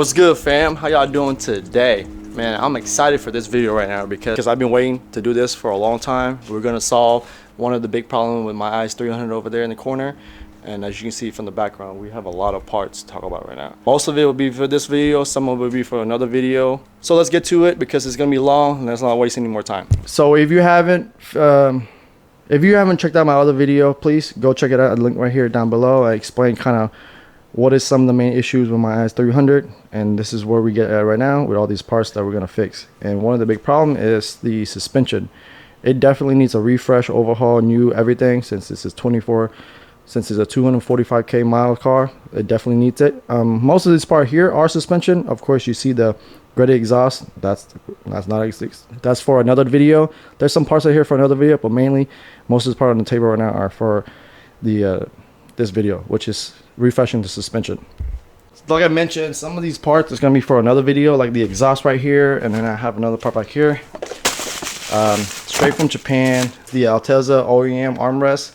What's good, fam? How y'all doing today? Man, I'm excited for this video right now because I've been waiting to do this for a long time. We're gonna solve one of the big problems with my IS300 over there in the corner. And as you can see from the background, we have a lot of parts to talk about right now. Most of it will be for this video, some of it will be for another video. So let's get to it because it's gonna be long and let's not waste any more time. So if you haven't checked out my other video, please go check it out. Link right here down below. I explain kind of what is some of the main issues with my IS300, and this is where we get at right now with all these parts that we're gonna fix. And one of the big problem is the suspension. It definitely needs a refresh, overhaul, new everything. Since this is 245k mile car, it definitely needs it. Most of this part here are suspension. Of course, you see the gritty exhaust. That's for another video. There's some parts out here for another video, but mainly most of this part on the table right now are for the this video, which is refreshing the suspension. Like I mentioned, some of these parts is gonna be for another video, like the exhaust right here, and then I have another part back here. Straight from Japan, the Altezza OEM armrest,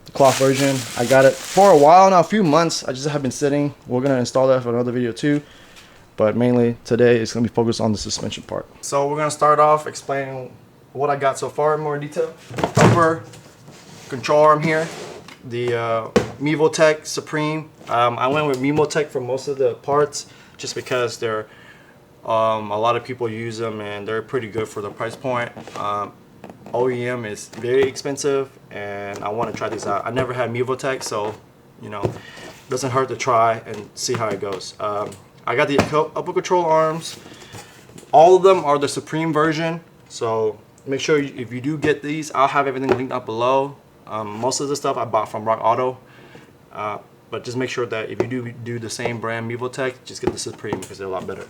the cloth version. I got it for a while now, a few months. I just have been sitting. We're gonna install that for another video too, but mainly today it's gonna be focused on the suspension part. So we're gonna start off explaining what I got so far in more detail. Upper control arm here, the Mevotech Supreme. I went with Mevotech for most of the parts just because they're a lot of people use them and they're pretty good for the price point. OEM is very expensive and I want to try these out. I never had Mevotech, so you know, it doesn't hurt to try and see how it goes. I got the upper control arms. All of them are the Supreme version, so make sure if you do get these, I'll have everything linked up below. Most of the stuff I bought from Rock Auto, but just make sure that if you do the same brand Mevotech, just get the Supreme because they're a lot better.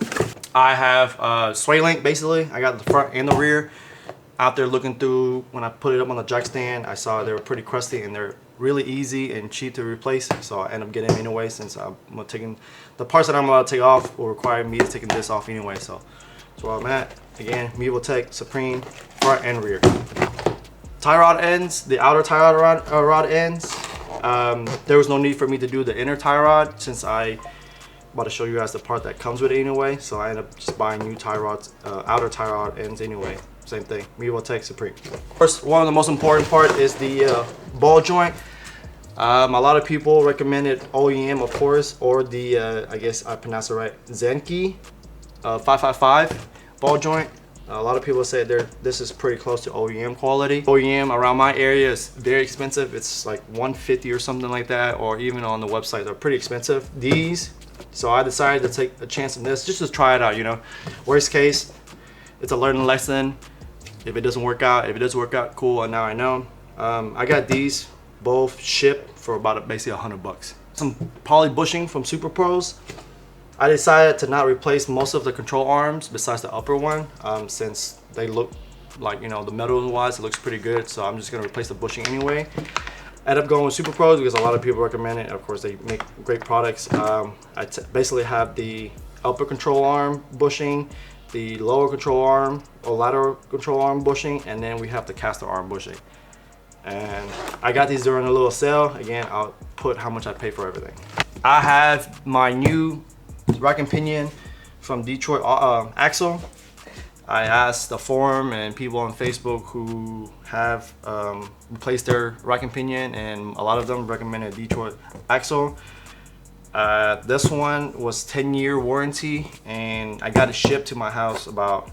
I have sway link. Basically, I got the front and the rear. Out there looking through, when I put it up on the jack stand, I saw they were pretty crusty and they're really easy and cheap to replace, so I end up getting them anyway since I'm taking the parts that I'm about to take off will require me to take this off anyway. So that's where I'm at. Again, Mevotech Supreme front and rear. Tie rod ends, the outer tie rod ends. There was no need for me to do the inner tie rod since I'm about to show you guys the part that comes with it anyway. So I ended up just buying new tie rods, outer tie rod ends anyway. Same thing, Mevotech Supreme. First, one of the most important part is the ball joint. A lot of people recommended OEM, of course, or the I guess I pronounced it right, Zenki 555 ball joint. A lot of people say this is pretty close to OEM quality. OEM around my area is very expensive. It's like $150 or something like that, or even on the website they're pretty expensive. So I decided to take a chance on this just to try it out. You know, worst case, it's a learning lesson. If it doesn't work out, cool. And now I know. I got these both shipped for about basically $100. Some poly bushing from SuperPros. I decided to not replace most of the control arms besides the upper one, since they look like, you know, the metal wise, it looks pretty good. So I'm just gonna replace the bushing anyway. End up going with SuperPros because a lot of people recommend it. Of course, they make great products. I basically have the upper control arm bushing, the lower control arm or lateral control arm bushing, and then we have the caster arm bushing. And I got these during a little sale. Again, I'll put how much I pay for everything. I have my new rack and pinion from Detroit axle. I asked the forum and people on Facebook who have replaced their rack and pinion, and a lot of them recommended Detroit axle. This one was 10-year warranty, and I got it shipped to my house around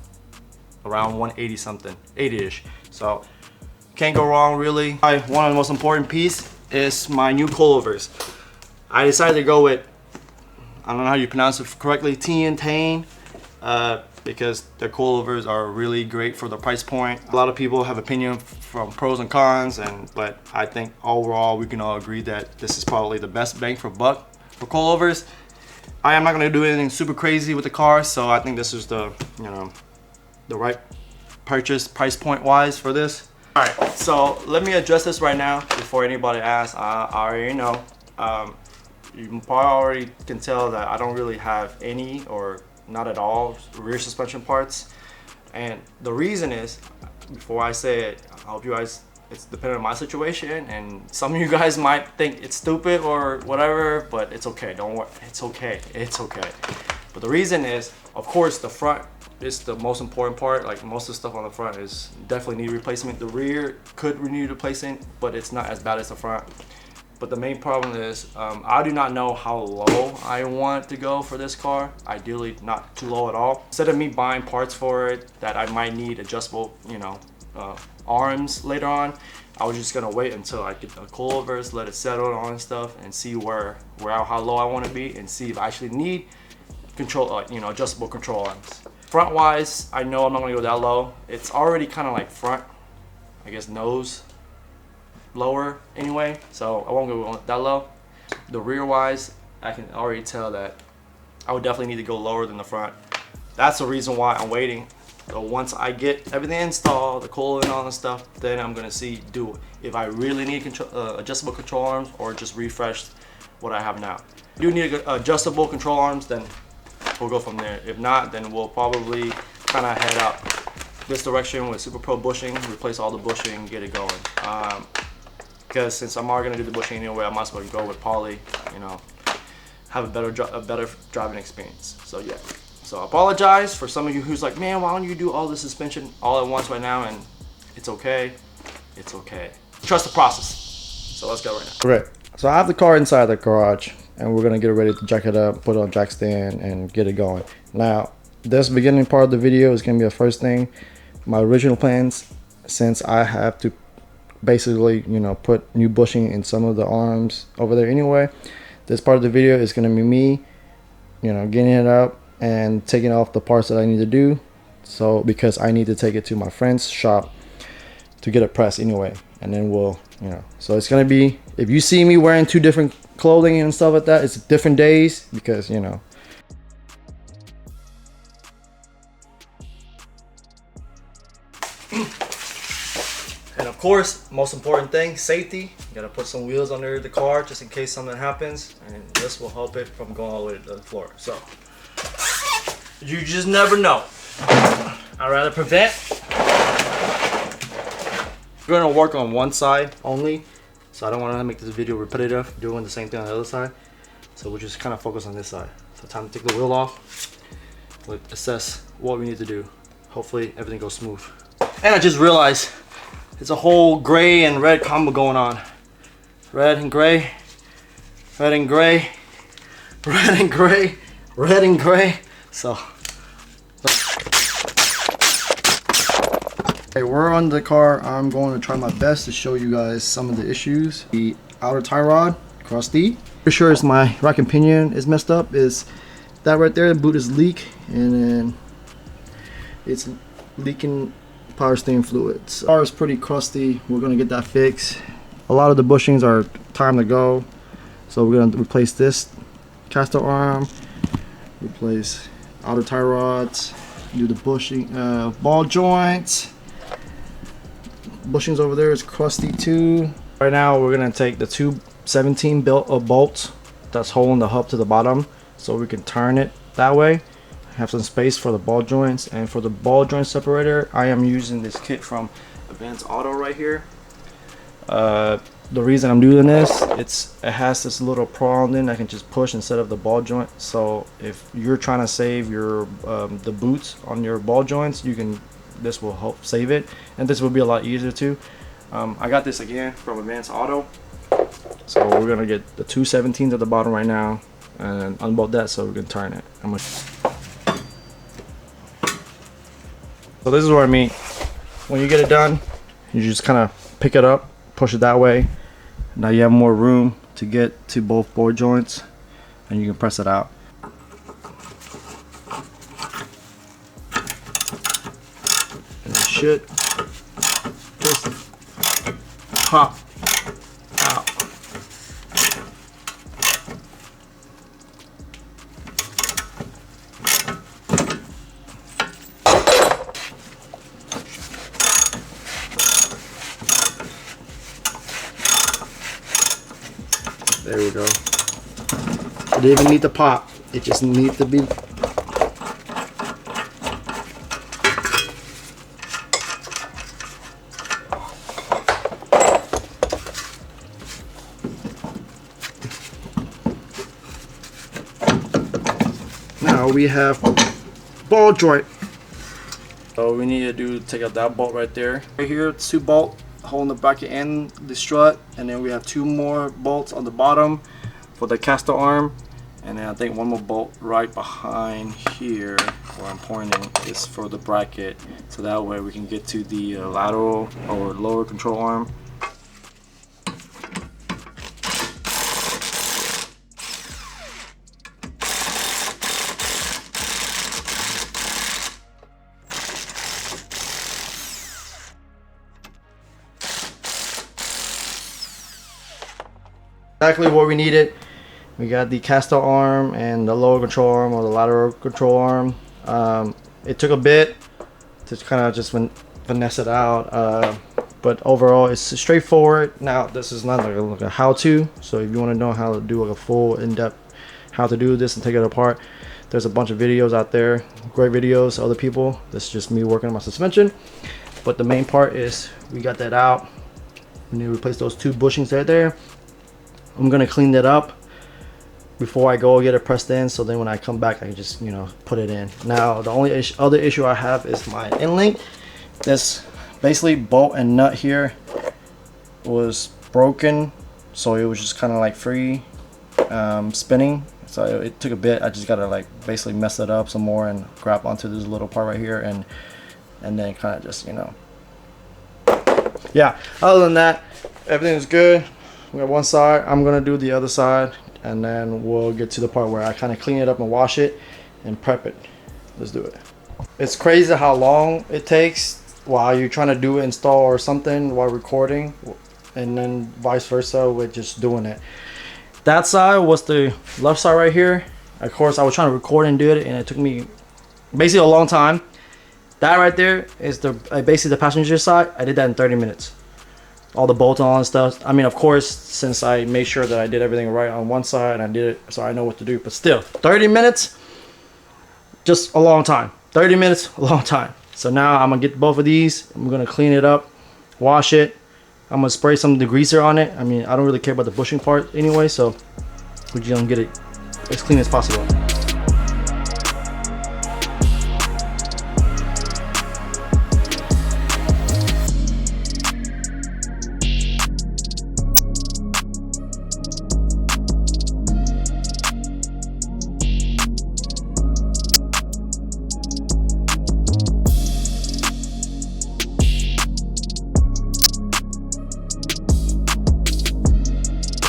180 something, 80-ish. So can't go wrong really. One of the most important piece is my new coilovers. I decided to go with, I don't know how you pronounce it correctly, Pinion, because their coilovers are really great for the price point. A lot of people have opinion from pros and cons, but I think overall we can all agree that this is probably the best bang for buck for coilovers. I am not going to do anything super crazy with the car, so I think this is the, you know, the right purchase price point wise for this. All right, so let me address this right now before anybody asks. I already know. You probably already can tell that I don't really have any or not at all rear suspension parts, and the reason is, before I say it, I hope you guys, it's dependent on my situation, and some of you guys might think it's stupid or whatever, but it's okay. Don't worry, it's okay. But the reason is, of course, the front is the most important part. Like most of the stuff on the front is definitely need replacement. The rear could need replacement, but it's not as bad as the front. But the main problem is I do not know how low I want to go for this car. Ideally not too low at all. Instead of me buying parts for it that I might need adjustable, you know, arms later on, I was just gonna wait until I get the coilovers, let it settle on and stuff, and see how low I want to be, and see if I actually need control, you know, adjustable control arms. Front wise, I know I'm not gonna go that low. It's already kind of like front, I guess nose lower anyway, so I won't go that low. The rear wise, I can already tell that I would definitely need to go lower than the front. That's the reason why I'm waiting. So once I get everything installed, the coil and all that stuff, then I'm gonna see if I really need adjustable control arms or just refresh what I have now. If you need adjustable control arms, then we'll go from there. If not, then we'll probably kind of head up this direction with SuperPro Bushing, replace all the bushing, get it going. Because since I'm already gonna do the bushing anyway, I might as well go with poly, you know, have a better driving experience. So yeah. So I apologize for some of you who's like, man, why don't you do all the suspension all at once right now? And it's okay. It's okay. Trust the process. So let's go right now. Right. So I have the car inside the garage, and we're gonna get ready to jack it up, put it on jack stand, and get it going. Now, this beginning part of the video is gonna be the first thing. My original plans, since I have to basically, you know, put new bushing in some of the arms over there anyway, this part of the video is gonna be me, you know, getting it up and taking off the parts that I need to do. So because I need to take it to my friend's shop to get it pressed anyway, and then we'll, you know, so it's gonna be, if you see me wearing two different clothing and stuff like that, it's different days because, you know. And of course, most important thing, safety. You gotta put some wheels under the car just in case something happens, and this will help it from going all the way to the floor. So you just never know. I'd rather prevent. We're gonna work on one side only, so I don't want to make this video repetitive doing the same thing on the other side. So we'll just kind of focus on this side. So time to take the wheel off. Let's assess what we need to do. Hopefully everything goes smooth. And I just realized it's a whole gray and red combo going on. Red and gray, red and gray, red and gray, red and gray. So, okay, we're on the car. I'm going to try my best to show you guys some of the issues. The outer tie rod, crusty. Pretty sure it's my rack and pinion is messed up. Is that right there? The boot is leak, and then it's leaking power steering fluids. The car is pretty crusty. We're gonna get that fixed. A lot of the bushings are time to go, so we're gonna replace this caster arm, replace outer tie rods, do the bushing, ball joints. Bushings over there is crusty too. Right now we're gonna take the 217 bolts that's holding the hub to the bottom, so we can turn it that way. Have some space for the ball joints, and for the ball joint separator, I am using this kit from Advanced Auto right here. The reason I'm doing this, it has this little prong in I can just push instead of the ball joint. So if you're trying to save your the boots on your ball joints, this will help save it, and this will be a lot easier too. I got this again from Advanced Auto, so we're gonna get the 217s at the bottom right now and unbolt that so we can turn it. So this is what I mean. When you get it done, you just kind of pick it up, push it that way. Now you have more room to get to both ball joints, and you can press it out. And it should just pop out. There we go. It didn't even need to pop. It just needs to be. Now we have ball joint. So we need to take out that bolt right there. Right here, it's 2 bolts holding the bracket and the strut, and then we have 2 more bolts on the bottom for the caster arm, and then I think 1 more bolt right behind here where I'm pointing is for the bracket, so that way we can get to the lateral or lower control arm. Exactly what we needed. We got the caster arm and the lower control arm or the lateral control arm. It took a bit to kind of just finesse it out, but overall it's straightforward. Now this is not like a how-to, so if you want to know how to do like a full in-depth how to do this and take it apart, there's a bunch of videos out there, great videos, other people. This is just me working on my suspension, but the main part is we got that out. We need to replace those 2 bushings right there. I'm gonna clean that up before I go get it pressed in, so then when I come back I can just, you know, put it in. Now the only other issue I have is my end link. This basically bolt and nut here was broken, so it was just kind of like free spinning, so it took a bit. I just gotta like basically mess it up some more and grab onto this little part right here and then kind of just, you know, yeah, other than that everything is good. We got one side, I'm gonna do the other side, and then we'll get to the part where I kind of clean it up and wash it and prep it. Let's do it. It's crazy how long it takes while you're trying to do install or something while recording, and then vice versa with just doing it. That side was the left side right here. Of course I was trying to record and do it, and it took me basically a long time. That right there is basically the passenger side. I did that in 30 minutes. All the bolt-on stuff. I mean, of course, since I made sure that I did everything right on one side and I did it so I know what to do, but still 30 minutes, just a long time. 30 minutes, a long time. So now I'm gonna get both of these. I'm gonna clean it up, wash it. I'm gonna spray some degreaser on it. I mean, I don't really care about the bushing part anyway, so we're just gonna get it as clean as possible.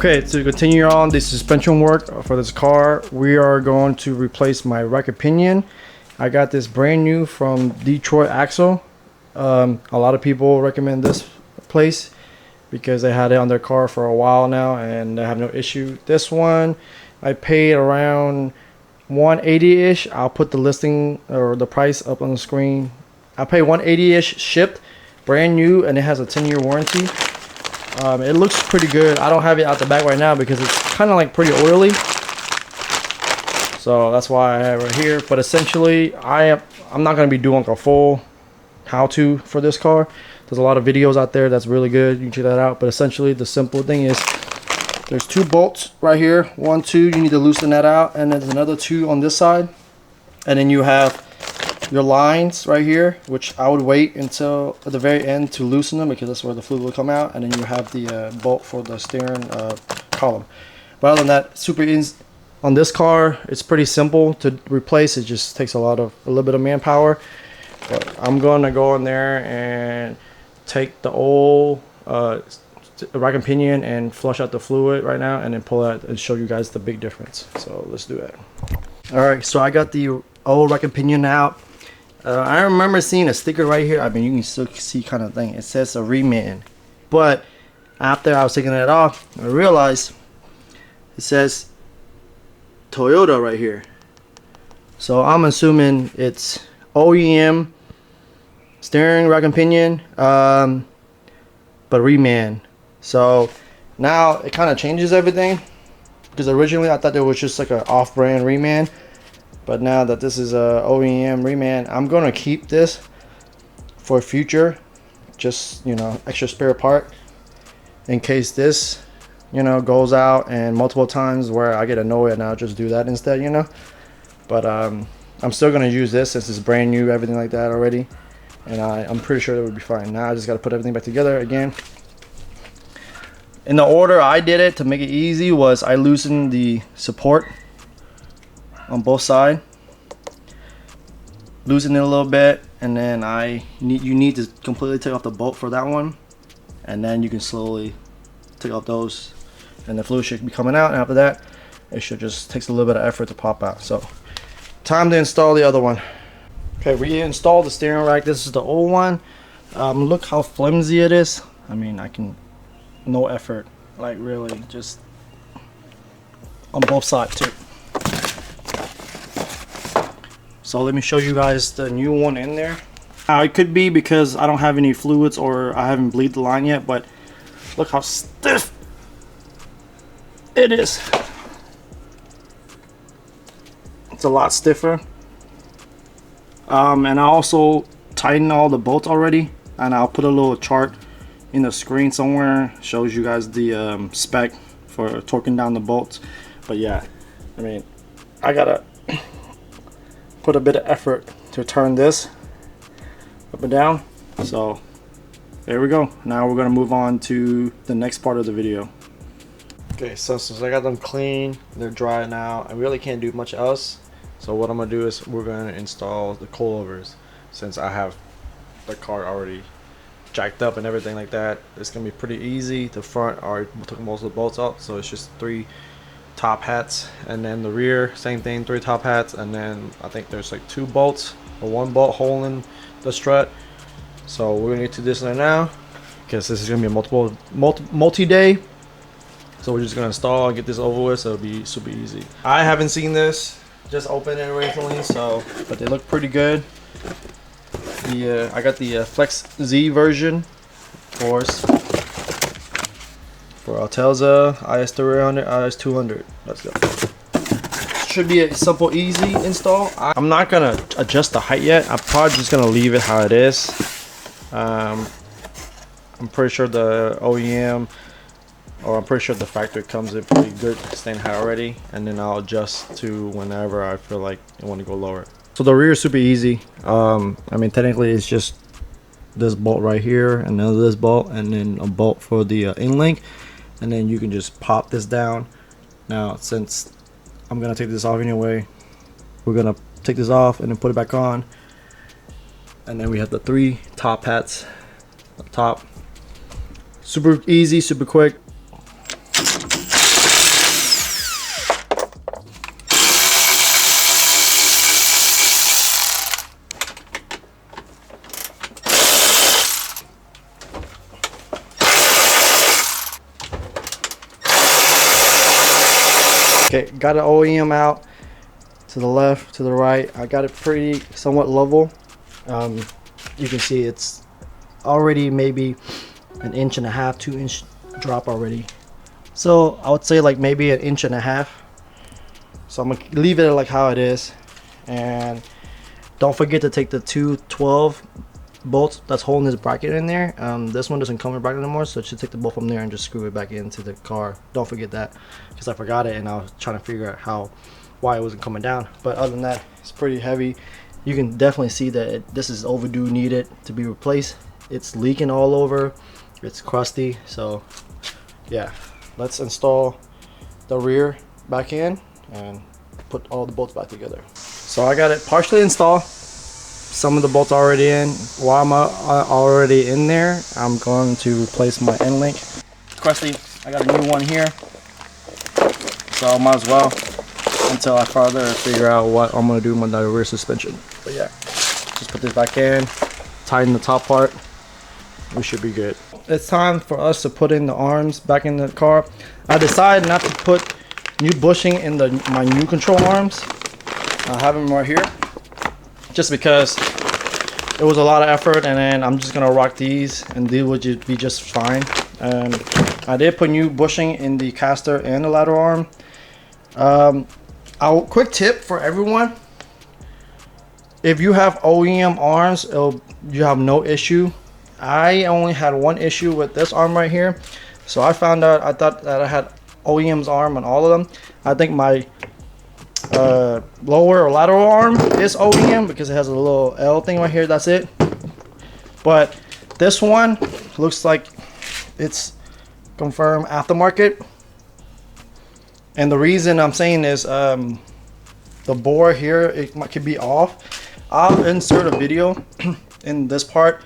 Okay, to continue on the suspension work for this car, we are going to replace my rack pinion. I got this brand new from Detroit Axle. A lot of people recommend this place because they had it on their car for a while now and they have no issue. This one I paid around $180-ish. I'll put the listing or the price up on the screen. I paid $180-ish shipped, brand new, and it has a 10-year warranty. It looks pretty good. I don't have it out the back right now because it's kind of like pretty oily, so that's why I have it here. But essentially I'm not going to be doing a full how-to for this car. There's a lot of videos out there that's really good, you can check that out. But essentially the simple thing is there's 2 bolts right here, 1, 2, you need to loosen that out, and there's another 2 on this side, and then you have your lines right here, which I would wait until at the very end to loosen them because that's where the fluid will come out, and then you have the bolt for the steering column. But other than that, super easy on this car. It's pretty simple to replace. It just takes a little bit of manpower. But I'm gonna go in there and take the old rack and pinion and flush out the fluid right now, and then pull out and show you guys the big difference. So let's do that. All right, so I got the old rack and pinion out. I remember seeing a sticker right here. I mean, you can still see kind of thing. It says a reman, but after I was taking it off, I realized it says Toyota right here. So I'm assuming it's OEM steering rack and pinion, but reman. So now it kind of changes everything, because originally I thought it was just like an off-brand reman. But now that this is a OEM reman, I'm gonna keep this for future, just, you know, extra spare part in case this, you know, goes out and multiple times where I get annoyed, and I'll just do that instead, you know. but I'm still gonna use this since it's brand new, everything like that already, and I'm pretty sure it would be fine. Now I just gotta put everything back together again. In the order I did it to make it easy was I loosened the support on both sides, loosen it a little bit, and then you need to completely take off the bolt for that one, and then you can slowly take off those, and the fluid should be coming out, and after that it should just takes a little bit of effort to pop out. So time to install the other one. Okay, reinstall the steering rack. This is the old one. Look how flimsy it is. I mean, no effort, like really, just on both sides too. So let me show you guys the new one in there. Now it could be because I don't have any fluids or I haven't bleed the line yet, but look how stiff it is. It's a lot stiffer. And I also tightened all the bolts already, and I'll put a little chart in the screen somewhere, shows you guys the spec for torquing down the bolts. But yeah, I mean, I gotta put a bit of effort to turn this up and down. So there we go. Now we're gonna move on to the next part of the video. Okay, so since I got them clean, they're dry now, I really can't do much else. So what I'm gonna do is we're gonna install the coilovers. Since I have the car already jacked up and everything like that, it's gonna be pretty easy. The front already took most of the bolts out, so it's just 3 top hats, and then the rear same thing, 3 top hats, and then I think there's like 2 bolts or 1 bolt holding the strut. So we're gonna get to this right now because this is gonna be a multi-day. So we're just gonna install and get this over with, so it'll be super easy. I haven't seen this, just opened it recently, so but they look pretty good. I got the Flex Z version, of course, for Altelza, IS300, IS200. Let's go. Should be a simple, easy install. I'm not gonna adjust the height yet. I'm probably just gonna leave it how it is. I'm pretty sure the OEM, or I'm pretty sure the factory comes in pretty good staying high already, and then I'll adjust to whenever I feel like I want to go lower. So the rear is super easy. I mean, technically it's just this bolt right here, and then this bolt, and then a bolt for the in link, and then you can just pop this down. Now since I'm gonna take this off anyway, we're gonna take this off and then put it back on, and then we have the 3 top hats up top. Super easy, super quick. Okay, got an OEM out to the left, to the right. I got it pretty somewhat level. You can see it's already maybe 1.5 inches, 2 inch drop already. So I would say like maybe 1.5 inches. So I'm gonna leave it like how it is, and don't forget to take the 2 12 bolts that's holding this bracket in there. This one doesn't come with a bracket anymore, so you should take the bolt from there and just screw it back into the car. Don't forget that, because I forgot it and I was trying to figure out why it wasn't coming down. But other than that, it's pretty heavy. You can definitely see that this is overdue, needed to be replaced. It's leaking all over, it's crusty. So yeah, let's install the rear back in and put all the bolts back together. So I got it partially installed. Some of the bolts are already in. While I'm already in there, I'm going to replace my end link. Crusty, I got a new one here, so I might as well until I further figure out what I'm gonna do with my rear suspension. But yeah, just put this back in, tighten the top part, we should be good. It's time for us to put in the arms back in the car. I decided not to put new bushing in my new control arms. I have them right here, just because it was a lot of effort, and then I'm just gonna rock these and these would be just fine. I did put new bushing in the caster and the lateral arm. Quick tip for everyone: if you have OEM arms, you have no issue. I only had one issue with this arm right here, so I found out, I thought that I had OEM's arm on all of them. I think my lower or lateral arm is OEM because it has a little L thing right here. That's it. But this one looks like it's confirmed aftermarket. And the reason I'm saying is the bore here, it could be off. I'll insert a video in this part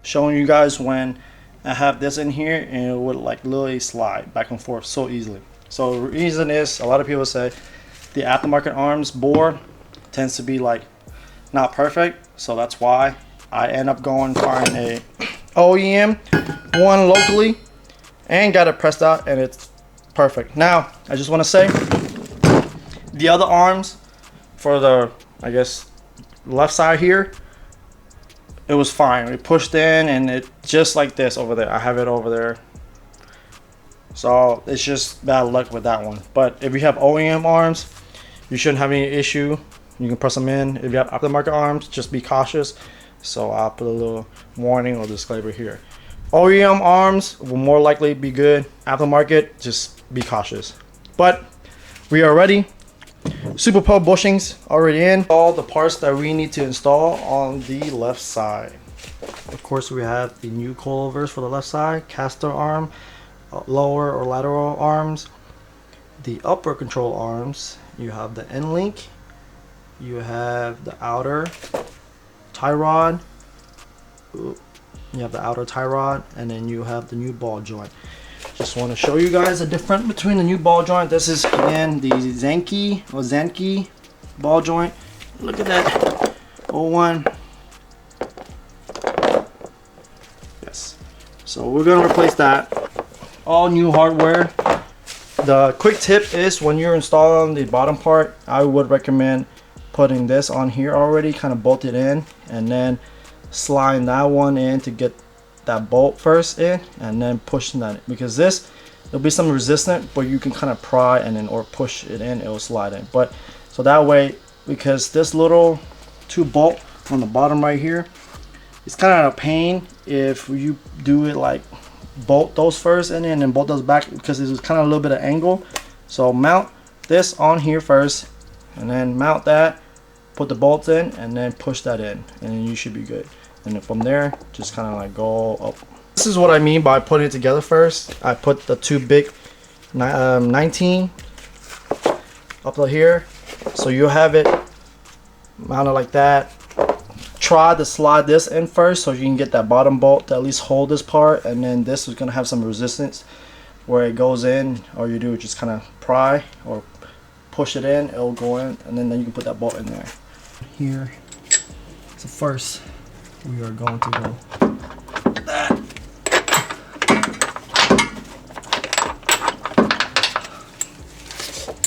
showing you guys when I have this in here and it would like literally slide back and forth so easily. So the reason is a lot of people say the aftermarket arms bore tends to be like not perfect, so that's why I end up going find a OEM one locally and got it pressed out and it's perfect. Now I just want to say the other arms for the, I guess, left side here, it was fine. We pushed in and it just like this over there. I have it over there. So it's just bad luck with that one. But if you have OEM arms, you shouldn't have any issue. You can press them in. If you have aftermarket arms, just be cautious. So I'll put a little warning or disclaimer here. OEM arms will more likely be good. Aftermarket, just be cautious. But we are ready. SuperPro bushings already in. All the parts that we need to install on the left side. Of course, we have the new coilovers for the left side, caster arm, lower or lateral arms, the upper control arms. You have the end link, you have the outer tie rod, you have the outer tie rod, and then you have the new ball joint. Just want to show you guys the difference between the new ball joint. This is again the Zanki ball joint. Look at that. 01. Yes. So we're gonna replace that. All new hardware. The quick tip is when you're installing the bottom part, I would recommend putting this on here already, kind of bolt it in, and then sliding that one in to get that bolt first in, and then pushing that in, because this, there'll be some resistance, but you can kind of pry and then or push it in, it will slide in. But so that way, because this little two bolt on the bottom right here, it's kind of a pain if you do it like bolt those first in and then bolt those back, because it's kind of a little bit of angle. So mount this on here first and then mount that, put the bolts in, and then push that in, and then you should be good. And then from there, just kind of like go up. This is what I mean by putting it together first. I put the two big 19 up here, so you have it mounted like that. Try to slide this in first so you can get that bottom bolt to at least hold this part, and then this is gonna have some resistance where it goes in. All you do is just kind of pry or push it in, it'll go in, and then you can put that bolt in there. Here, so first we are going to go that.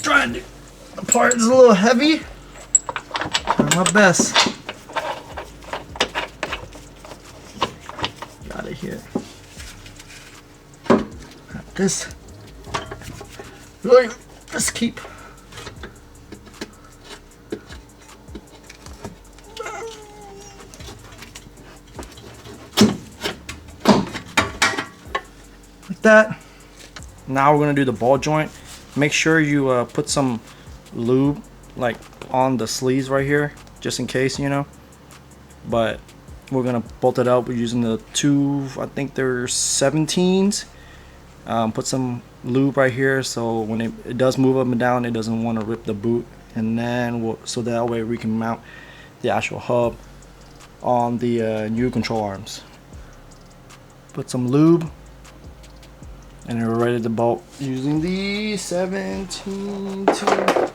Trying to, the part is a little heavy. Trying my best. Got it here. Got this. Really, just keep. That. Now we're gonna do the ball joint. Make sure you put some lube like on the sleeves right here, just in case, you know. But we're gonna bolt it up. We're using the two, I think they're 17s. Put some lube right here so when it does move up and down, it doesn't want to rip the boot. And then so that way we can mount the actual hub on the new control arms. Put some lube. And we're ready to bolt using the 17 to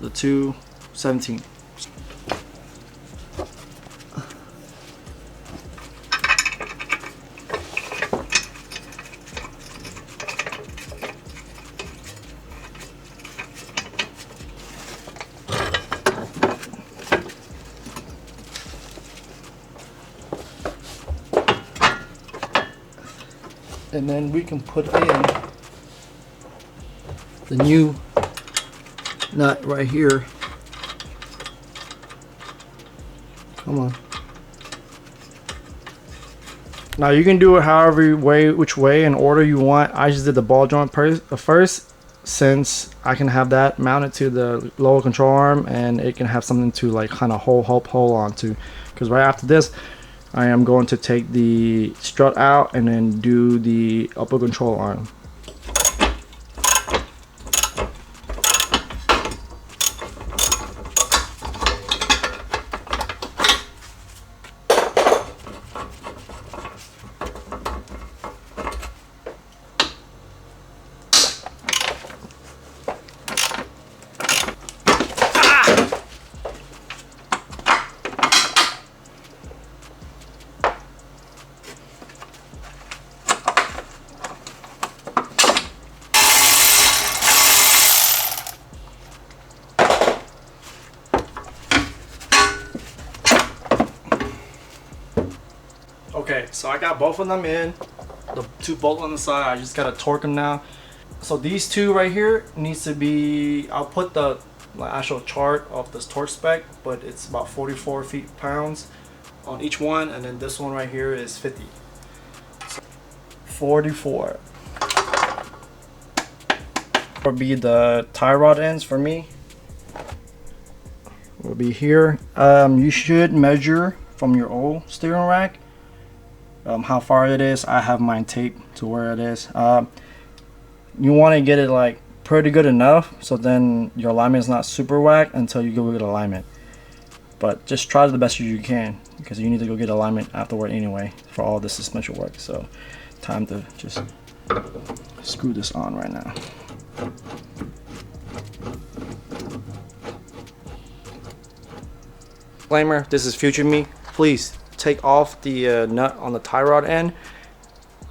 the 217. And then we can put in the new nut right here. Come on. Now you can do it however which way in order you want. I just did the ball joint first, since I can have that mounted to the lower control arm and it can have something to like kind of hold on to. Because right after this, I am going to take the strut out and then do the upper control arm. Okay, so I got both of them in, the two bolts on the side. I just gotta torque them now. So these two right here needs to be, I'll put the actual chart of this torque spec, but it's about 44 pounds on each one, and then this one right here is 50. So 44 will be the tie rod ends for me. Will be here. You should measure from your old steering rack how far it is. I have mine taped to where it is. You want to get it like pretty good enough so then your alignment is not super whack until you go get alignment. But just try the best you can, because you need to go get alignment afterward anyway for all this suspension work. So time to just screw this on right now. Disclaimer, this is future me. Please take off the nut on the tie rod end.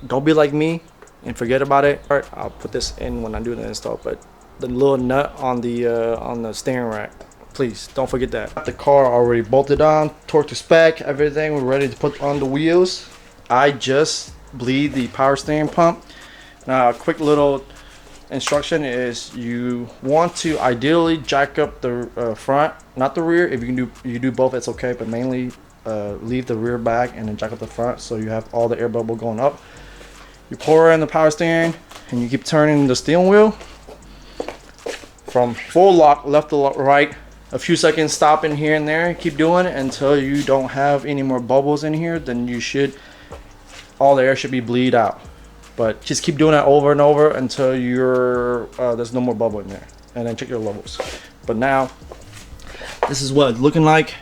Don't be like me and forget about it. I'll put this in when I do the install, but the little nut on the steering rack, please don't forget that. Got the car already bolted on, torque to spec, everything. We're ready to put on the wheels. I just bleed the power steering pump. Now a quick little instruction is you want to ideally jack up the front, not the rear. If you can do both, it's okay, but mainly leave the rear back and then jack up the front so you have all the air bubble going up. You pour in the power steering and you keep turning the steering wheel from full lock left to right, a few seconds stopping here and there. Keep doing it until you don't have any more bubbles in here. Then you should, all the air should be bleed out. But just keep doing that over and over until you're there's no more bubble in there, and then check your levels. But now this is what it's looking like.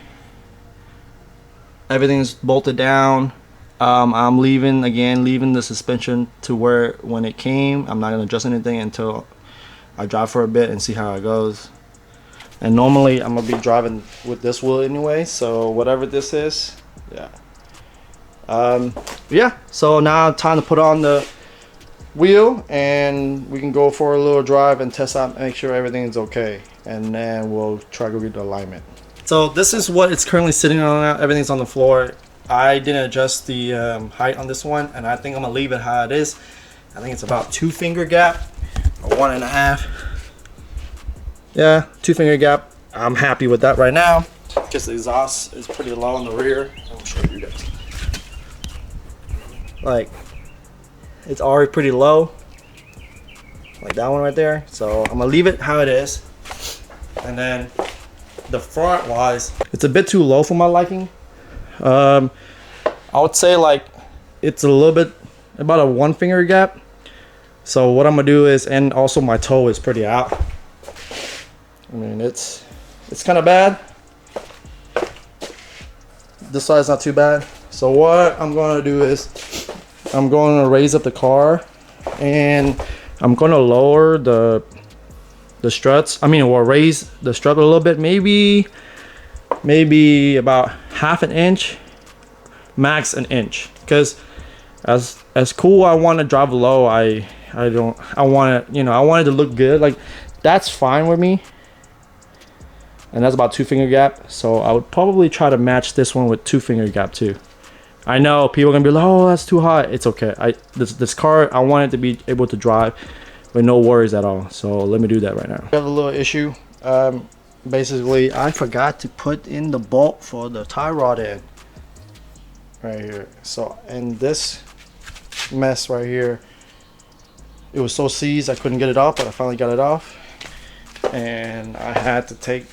Everything's bolted down. I'm leaving the suspension to where when it came. I'm not gonna adjust anything until I drive for a bit and see how it goes. And normally I'm gonna be driving with this wheel anyway, so whatever this is, yeah. Yeah, so now time to put on the wheel and we can go for a little drive and test out, make sure everything's okay, and then we'll try to get the alignment. So this is what it's currently sitting on now. Everything's on the floor. I didn't adjust the height on this one, and I think I'm gonna leave it how it is. I think it's about 2 finger gap or 1.5. Yeah, 2 finger gap. I'm happy with that right now because the exhaust is pretty low in the rear. I'll show you guys. Like, it's already pretty low, like that one right there. So I'm gonna leave it how it is. And then the front wise, it's a bit too low for my liking. I would say like it's a little bit about a 1 finger gap. So what I'm gonna do is, and also my toe is pretty out. I mean, it's kind of bad. This side's not too bad. So what I'm gonna do is I'm going to raise up the car and I'm going to lower the struts. I mean, or raise the strut a little bit, maybe about 1/2 inch, max 1 inch. Because as cool I want to drive low, I want it, you know, I want it to look good. Like, that's fine with me. And that's about 2 finger gap. So I would probably try to match this one with 2 finger gap too. I know people are gonna be like, oh, that's too hot. It's okay. This car, I want it to be able to drive with no worries at all. So let me do that right now. I have a little issue. Basically, I forgot to put in the bolt for the tie rod end. right here. So, and this mess right here, it was so seized I couldn't get it off, but I finally got it off. And I had to take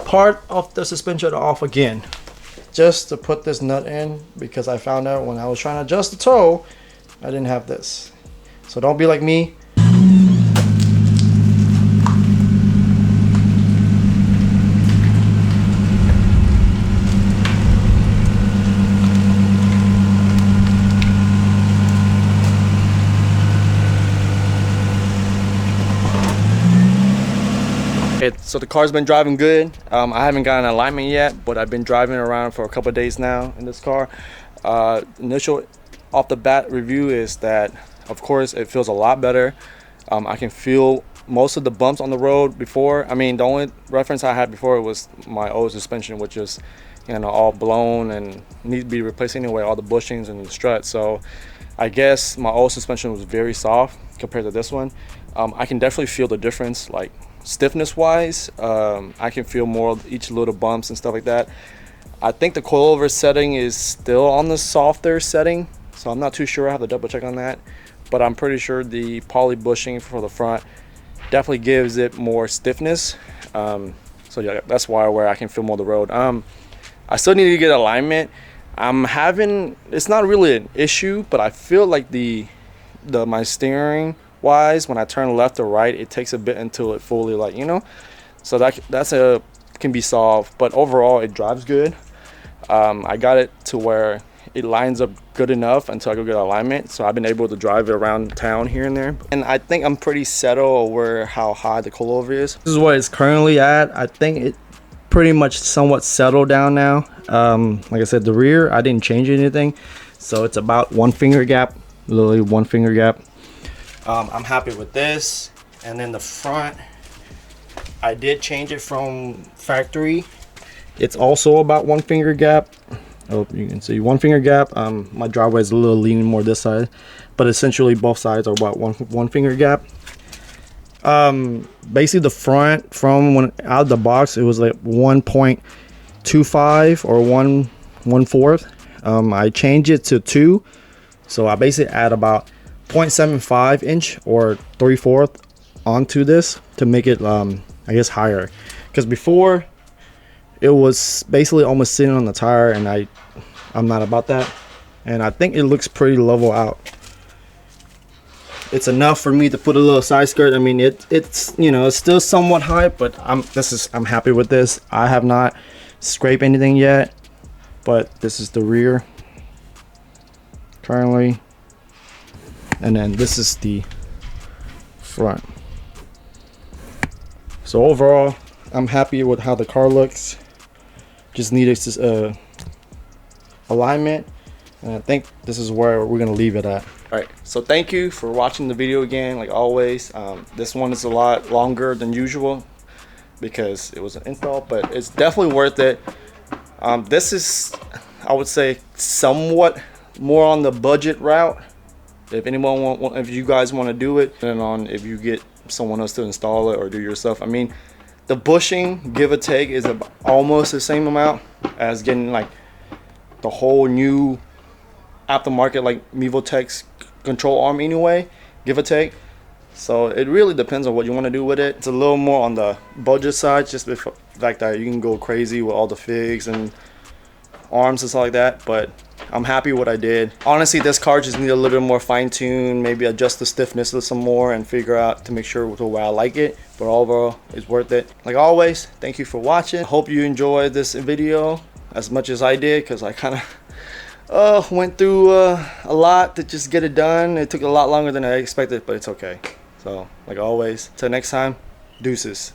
part of the suspension off again just to put this nut in, because I found out when I was trying to adjust the toe I didn't have this. So don't be like me. So the car's been driving good. I haven't gotten an alignment yet, but I've been driving around for a couple of days now in this car. Initial off the bat review is that, of course, it feels a lot better. I can feel most of the bumps on the road before. I mean, the only reference I had before was my old suspension, which is, you know, all blown and need to be replaced anyway, all the bushings and the struts. So I guess my old suspension was very soft compared to this one. I can definitely feel the difference, like stiffness wise. I can feel more of each little bumps and stuff like that. I think the coilover setting is still on the softer setting, so I'm not too sure. I have to double check on that, but I'm pretty sure the poly bushing for the front definitely gives it more stiffness. So yeah, that's where I can feel more of the road. I still need to get alignment. I'm having, it's not really an issue, but I feel like my steering wise, when I turn left or right, it takes a bit until it fully, like, you know, so that's can be solved. But overall it drives good. I got it to where it lines up good enough until I go get alignment, so I've been able to drive it around town here and there, and I think I'm pretty settled over how high the coilover is. This is what it's currently at. I think it pretty much somewhat settled down now. Like I said, the rear I didn't change anything, so it's about 1 finger gap, literally 1 finger gap. I'm happy with this. And then the front, I did change it from factory. It's also about 1 finger gap. Oh, you can see 1 finger gap. My driveway is a little leaning more this side, but essentially both sides are about one finger gap. Basically the front, from when out of the box, it was like 1.25 or 1/4. I changed it to 2, so I basically add about 0.75 inch or 3/4 onto this to make it I guess higher, because before it was basically almost sitting on the tire, and I'm not about that, and I think it looks pretty level out. It's enough for me to put a little side skirt. I mean, it's you know, it's still somewhat high, but I'm happy with this. I have not scraped anything yet, but this is the rear currently. And then this is the front. So overall, I'm happy with how the car looks. Just needed alignment, and I think this is where we're gonna leave it at. All right, so thank you for watching the video again. Like always, this one is a lot longer than usual because it was an install, but it's definitely worth it. This is, I would say, somewhat more on the budget route. If anyone if you guys want to do it, depending on if you get someone else to install it or do yourself. I mean, the bushing, give or take, is almost the same amount as getting like the whole new aftermarket like Mevotech's control arm anyway, give or take. So it really depends on what you want to do with it. It's a little more on the budget side, just the fact that you can go crazy with all the figs and arms and stuff like that, but I'm happy with what I did. Honestly, this car just needs a little bit more fine-tune, maybe adjust the stiffness a little more and figure out to make sure to where I like it, but overall it's worth it. Like always, thank you for watching. I hope you enjoyed this video as much as I did, because I kind of went through a lot to just get it done. It took a lot longer than I expected, but it's okay. So like always, till next time, deuces.